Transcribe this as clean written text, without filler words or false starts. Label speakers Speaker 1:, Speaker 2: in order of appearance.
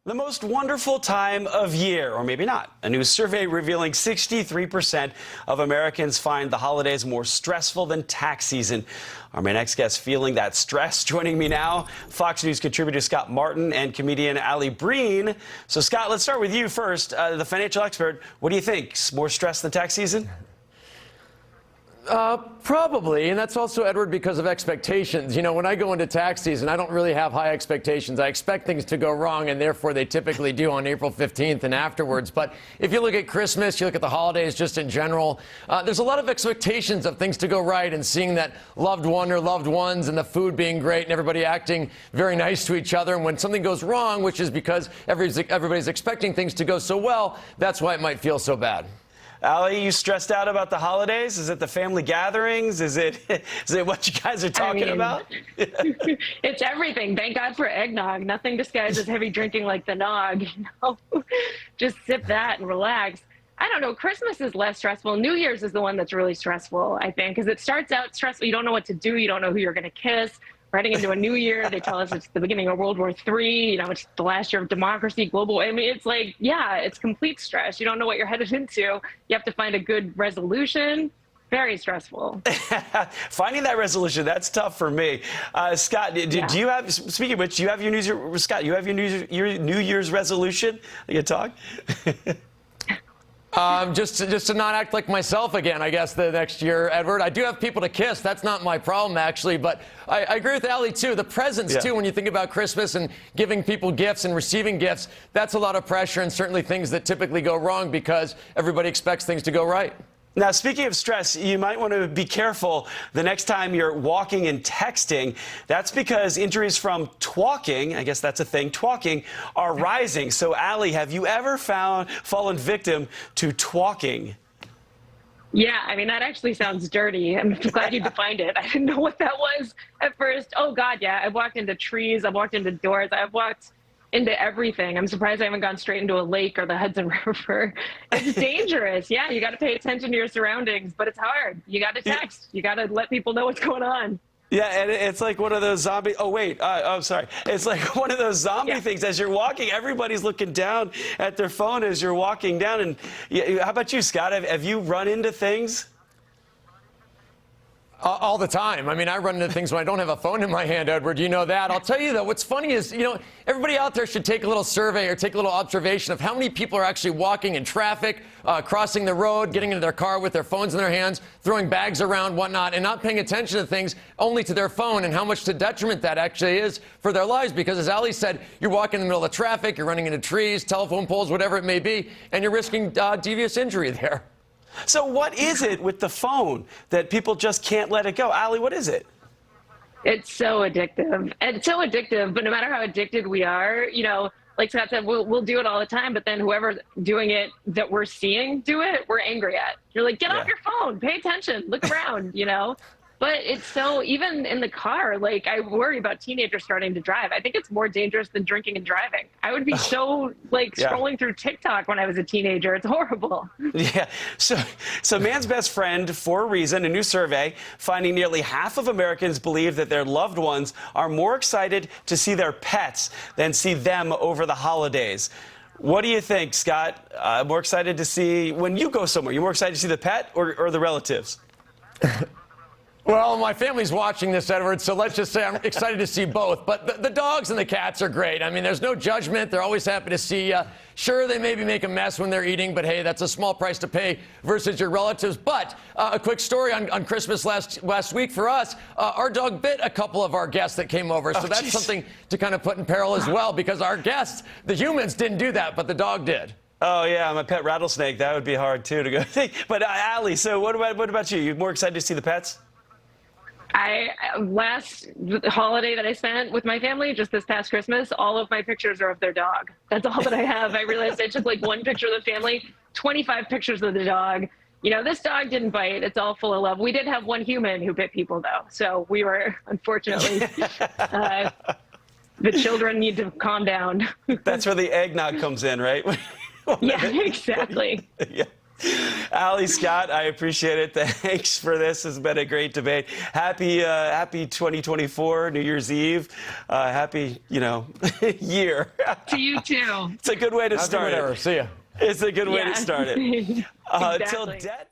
Speaker 1: The most wonderful time of year, or maybe not. A new survey revealing 63% of Americans find the holidays more stressful than tax season. My next guest feeling that stress. Joining me now, Fox News contributor Scott Martin and comedian Ali Breen. So, Scott, let's start with you first. The financial expert, what do you think? More stress than tax season?
Speaker 2: Probably, and that's also, Edward, because of expectations. You know, when I go into tax season, I don't really have high expectations. I expect things to go wrong, and therefore they typically do on April 15th and afterwards. But if you look at Christmas, you look at the holidays just in general, there's a lot of expectations of things to go right, and seeing that loved one or loved ones and the food being great and everybody acting very nice to each other. And when something goes wrong, which is because everybody's expecting things to go so well, that's why it might feel so bad.
Speaker 1: Ali, you stressed out about the holidays? Is it the family gatherings? Is it what you guys are talking about?
Speaker 3: It's everything. Thank God for eggnog. Nothing disguises heavy drinking like the nog. You know? Just sip that and relax. I don't know. Christmas is less stressful. New Year's is the one that's really stressful, I think, because it starts out stressful. You don't know what to do. You don't know who you're going to kiss. Heading into a new year, they tell us it's the beginning of World War III, you know, it's the last year of democracy, global. I mean, it's like, yeah, it's complete stress. You don't know what you're headed into. You have to find a good resolution. Very stressful.
Speaker 1: Finding that resolution, that's tough for me. Scott, do you have, speaking of which, do you have your New Year's resolution? You talk?
Speaker 2: Just to not act like myself again, I guess, the next year, Edward. I do have people to kiss. That's not my problem, actually. But I agree with Ali, too. The presents, too, when you think about Christmas and giving people gifts and receiving gifts, that's a lot of pressure and certainly things that typically go wrong because everybody expects things to go right.
Speaker 1: Now, speaking of stress, you might want to be careful the next time you're walking and texting. That's because injuries from twalking, I guess that's a thing, twalking, are rising. So, Ali, have you ever fallen victim to twalking?
Speaker 3: Yeah, I mean, that actually sounds dirty. I'm glad you defined it. I didn't know what that was at first. Oh, God, yeah. I've walked into trees. I've walked into doors. I've walked into everything. I'm surprised I haven't gone straight into a lake or the Hudson River. It's dangerous. Yeah, you got to pay attention to your surroundings, but it's hard. You got to text. You got to let people know what's going on.
Speaker 1: Yeah, and it's like one of those zombie. Oh, wait. Oh, sorry. It's like one of those zombie things. As you're walking, everybody's looking down at their phone as you're walking down. And how about you, Scott? Have you run into things?
Speaker 2: All the time. I mean, I run into things when I don't have a phone in my hand, Edward. You know that. I'll tell you, though, what's funny is, you know, everybody out there should take a little survey or take a little observation of how many people are actually walking in traffic, crossing the road, getting into their car with their phones in their hands, throwing bags around, whatnot, and not paying attention to things only to their phone, and how much to detriment that actually is for their lives. Because, as Ali said, you're walking in the middle of traffic, you're running into trees, telephone poles, whatever it may be, and you're risking devious injury there.
Speaker 1: So what is it with the phone that people just can't let it go? Ali, what is it?
Speaker 3: It's so addictive. It's so addictive, but no matter how addicted we are, you know, like Scott said, we'll do it all the time, but then whoever's doing it that we're seeing do it, we're angry at. You're like, get off your phone, pay attention, look around, you know? But it's so, even in the car, like, I worry about teenagers starting to drive. I think it's more dangerous than drinking and driving. I would be so, like, scrolling through TikTok when I was a teenager. It's horrible.
Speaker 1: Yeah. So man's best friend, for a reason, a new survey finding nearly half of Americans believe that their loved ones are more excited to see their pets than see them over the holidays. What do you think, Scott? More excited to see, when you go somewhere, you're more excited to see the pet or the relatives?
Speaker 2: Well, my family's watching this, Edward, so let's just say I'm excited to see both. But the dogs and the cats are great. I mean, there's no judgment. They're always happy to see you. Sure, they maybe make a mess when they're eating, but hey, that's a small price to pay versus your relatives. But a quick story on Christmas last week for us, our dog bit a couple of our guests that came over. So that's something to kind of put in peril as well, because our guests, the humans, didn't do that, but the dog did.
Speaker 1: Oh, yeah, I'm a pet rattlesnake. That would be hard, too, to go think. But, Ali, so what about you? You more excited to see the pets?
Speaker 3: Last holiday that I spent with my family, just this past Christmas, all of my pictures are of their dog. That's all that I have. I realized I took like one picture of the family, 25 pictures of the dog. You know, this dog didn't bite. It's all full of love. We did have one human who bit people, though. So we were, unfortunately, the children need to calm down.
Speaker 1: That's where the eggnog comes in, right?
Speaker 3: Yeah, exactly.
Speaker 1: Yeah. Allie, Scott, I appreciate it. Thanks for this. It's been a great debate. Happy 2024, New Year's Eve. Happy, year.
Speaker 3: To you too.
Speaker 1: It's a good way to start it.
Speaker 2: See ya.
Speaker 1: It's a good way to start it. Till
Speaker 3: Exactly.
Speaker 1: debt.